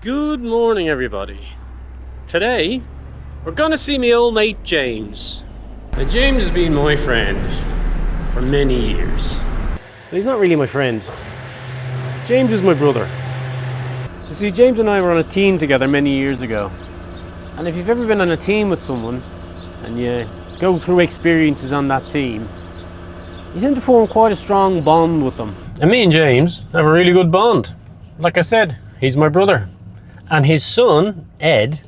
Good morning, everybody. Today, we're gonna see me old mate James. Now, James has been my friend for many years. But he's not really my friend. James is my brother. You see, James and I were on a team together many years ago. And if you've ever been on a team with someone, and you go through experiences on that team, you tend to form quite a strong bond with them. And me and James have a really good bond. Like I said, he's my brother. And his son, Ed,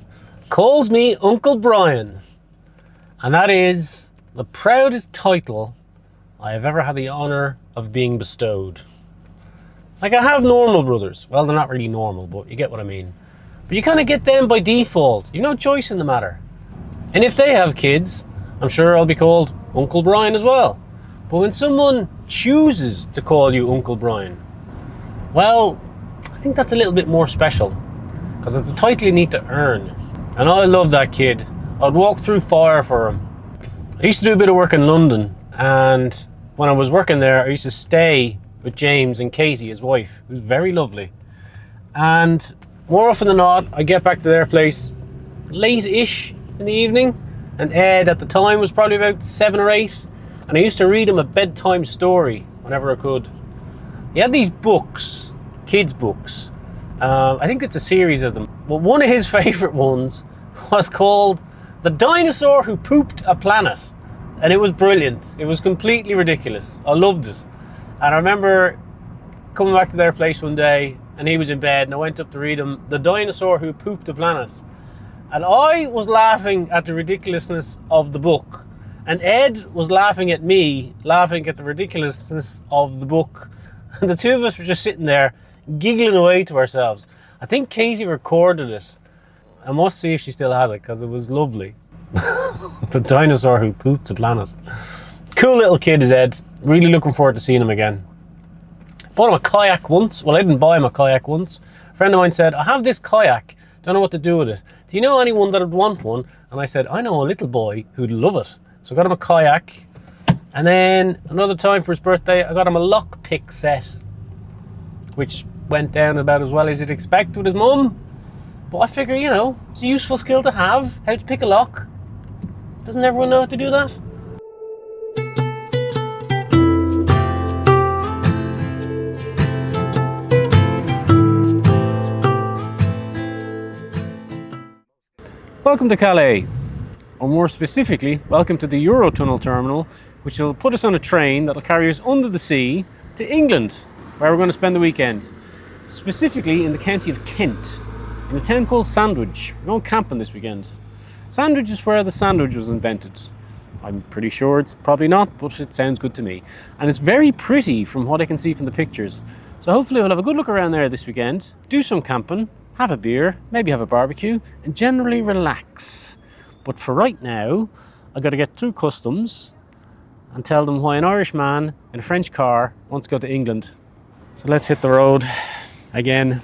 calls me Uncle Brian. And that is the proudest title I have ever had the honour of being bestowed. Like, I have normal brothers. Well, they're not really normal, but you get what I mean. But you kind of get them by default. You've no choice in the matter. And if they have kids, I'm sure I'll be called Uncle Brian as well. But when someone chooses to call you Uncle Brian, well, I think that's a little bit more special. Because it's a title you need to earn. And I love that kid. I'd walk through fire for him. I used to do a bit of work in London, and when I was working there, I used to stay with James and Katie, his wife, who's very lovely. And more often than not, I get back to their place late-ish in the evening, and Ed at the time was probably about 7 or 8, and I used to read him a bedtime story whenever I could. He had these books, kids' books. I think it's a series of them. But one of his favourite ones was called The Dinosaur Who Pooped a Planet. And it was brilliant. It was completely ridiculous. I loved it. And I remember coming back to their place one day and he was in bed and I went up to read him The Dinosaur Who Pooped a Planet. And I was laughing at the ridiculousness of the book. And Ed was laughing at me, laughing at the ridiculousness of the book. And the two of us were just sitting there giggling away to ourselves. I think Katie recorded it. I must see if she still has it because it was lovely. The Dinosaur Who Pooped the Planet. Cool little kid is Ed. Really looking forward to seeing him again. Bought him a kayak once. Well, I didn't buy him a kayak once. A friend of mine said, I have this kayak. Don't know what to do with it. Do you know anyone that would want one? And I said, I know a little boy who'd love it. So I got him a kayak. And then another time for his birthday, I got him a lockpick set, which went down about as well as you'd expect with his mum. But I figure, you know, it's a useful skill to have, how to pick a lock. Doesn't everyone know how to do that? Welcome to Calais, or more specifically, welcome to the Eurotunnel Terminal, which will put us on a train that'll carry us under the sea to England, where we're going to spend the weekend. Specifically in the county of Kent, in a town called Sandwich. We're going camping this weekend. Sandwich is where the sandwich was invented. I'm pretty sure it's probably not, but it sounds good to me. And it's very pretty from what I can see from the pictures. So hopefully we'll have a good look around there this weekend, do some camping, have a beer, maybe have a barbecue, and generally relax. But for right now, I've got to get through customs and tell them why an Irish man in a French car wants to go to England. So let's hit the road again.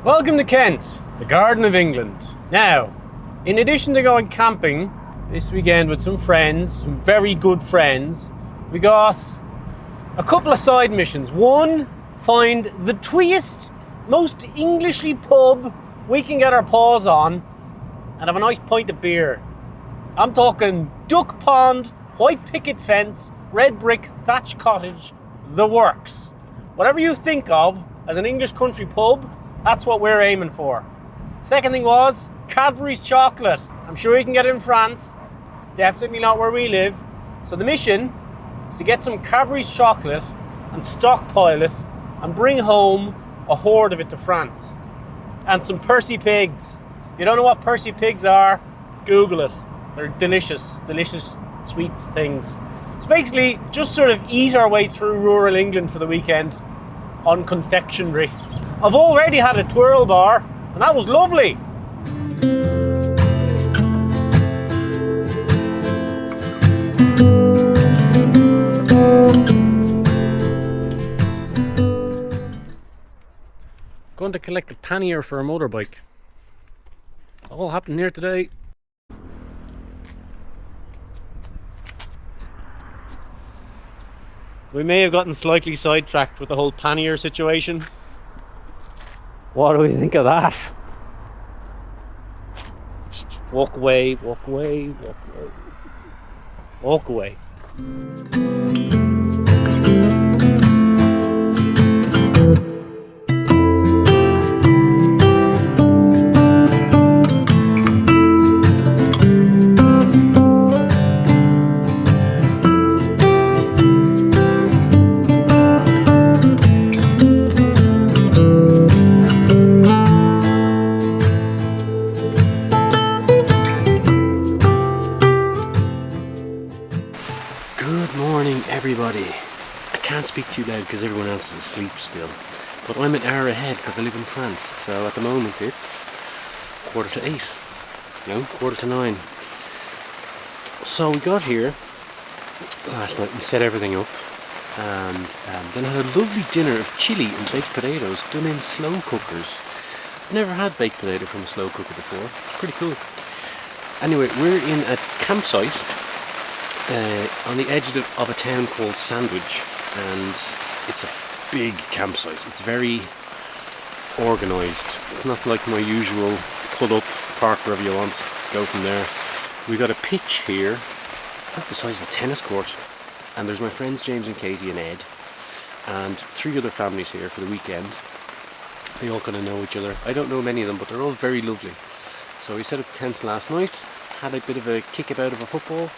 Welcome to Kent, the Garden of England. Now, in addition to going camping this weekend with some friends, some very good friends, we got a couple of side missions. One, find the tweest, most Englishly pub we can get our paws on and have a nice pint of beer. I'm talking duck pond, white picket fence, red brick, thatch cottage, the works. Whatever you think of as an English country pub, that's what we're aiming for. Second thing was Cadbury's chocolate. I'm sure you can get it in France. Definitely not where we live. So the mission is to get some Cadbury's chocolate and stockpile it and bring home a hoard of it to France. And some Percy pigs. If you don't know what Percy pigs are, Google it. They're delicious, delicious sweets things. So basically, just sort of eat our way through rural England for the weekend on confectionery. I've already had a twirl bar, and that was lovely. to collect a pannier for a motorbike. All happened here today. We may have gotten slightly sidetracked with the whole pannier situation. What do we think of that? Just walk away, walk away, walk away. Walk away. Everybody, I can't speak too loud because everyone else is asleep still, but I'm an hour ahead because I live in France, so at the moment it's 8:15, no, 8:45. So we got here last night and set everything up, and then I had a lovely dinner of chili and baked potatoes done in slow cookers. I've never had baked potato from a slow cooker before. It's pretty cool. Anyway, we're in a campsite on the edge of a town called Sandwich, and it's a big campsite. It's very organised. It's not like my usual pull up, park wherever you want, go from there. We got a pitch here, about the size of a tennis court, and there's my friends James and Katie and Ed, and 3 other families here for the weekend. They all kind of know each other. I don't know many of them, but they're all very lovely. So we set up the tents last night, had a bit of a kickabout of a football,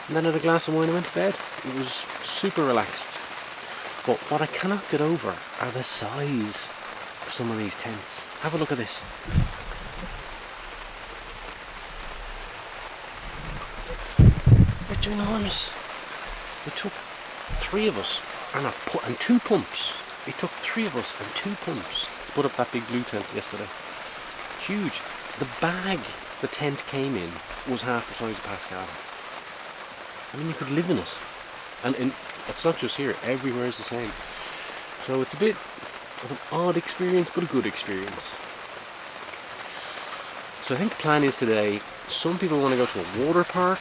and then had a glass of wine and went to bed. It was super relaxed. But what I cannot get over are the size of some of these tents. Have a look at this. They're ginormous. It took 3 of us and 2 pumps. It took 3 of us and 2 pumps to put up that big blue tent yesterday. Huge. The bag the tent came in was half the size of Pascal. I mean, you could live in it, and it's not just here, everywhere is the same. So it's a bit of an odd experience, but a good experience. So I think the plan is today, some people want to go to a water park,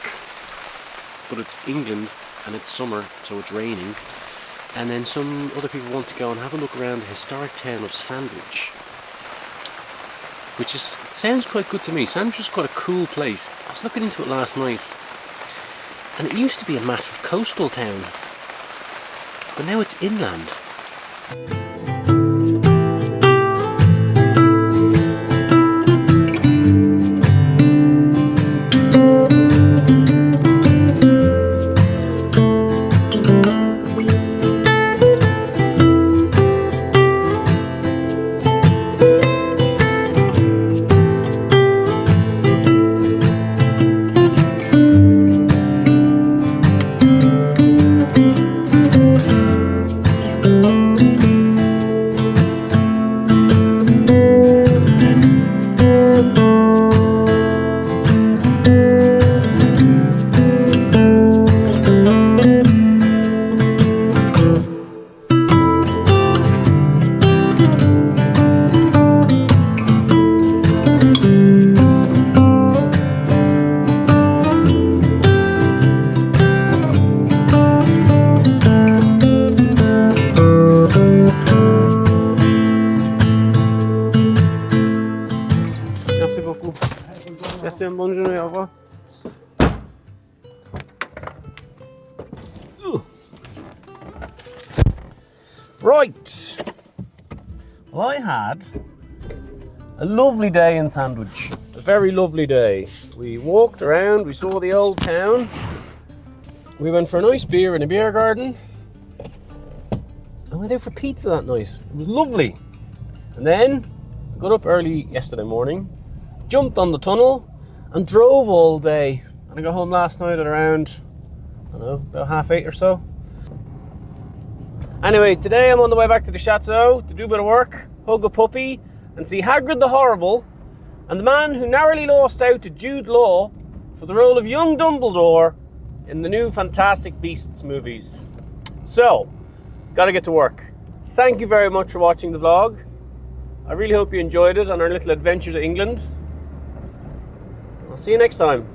but it's England and it's summer, so it's raining. And then some other people want to go and have a look around the historic town of Sandwich, which sounds quite good to me. Sandwich is quite a cool place. I was looking into it last night, and it used to be a massive coastal town, but now it's inland. Bonne journée, au revoir. Right. Well, I had a lovely day in Sandwich. A very lovely day. We walked around, we saw the old town. We went for a nice beer in a beer garden. And went out for pizza that night. It was lovely. And then I got up early yesterday morning, jumped on the tunnel, and drove all day. And I got home last night at around, I don't know, about 8:30 or so. Anyway, today I'm on the way back to the chateau to do a bit of work, hug a puppy, and see Hagrid the Horrible, and the man who narrowly lost out to Jude Law for the role of young Dumbledore in the new Fantastic Beasts movies. So, gotta get to work. Thank you very much for watching the vlog. I really hope you enjoyed it on our little adventure to England. I'll see you next time.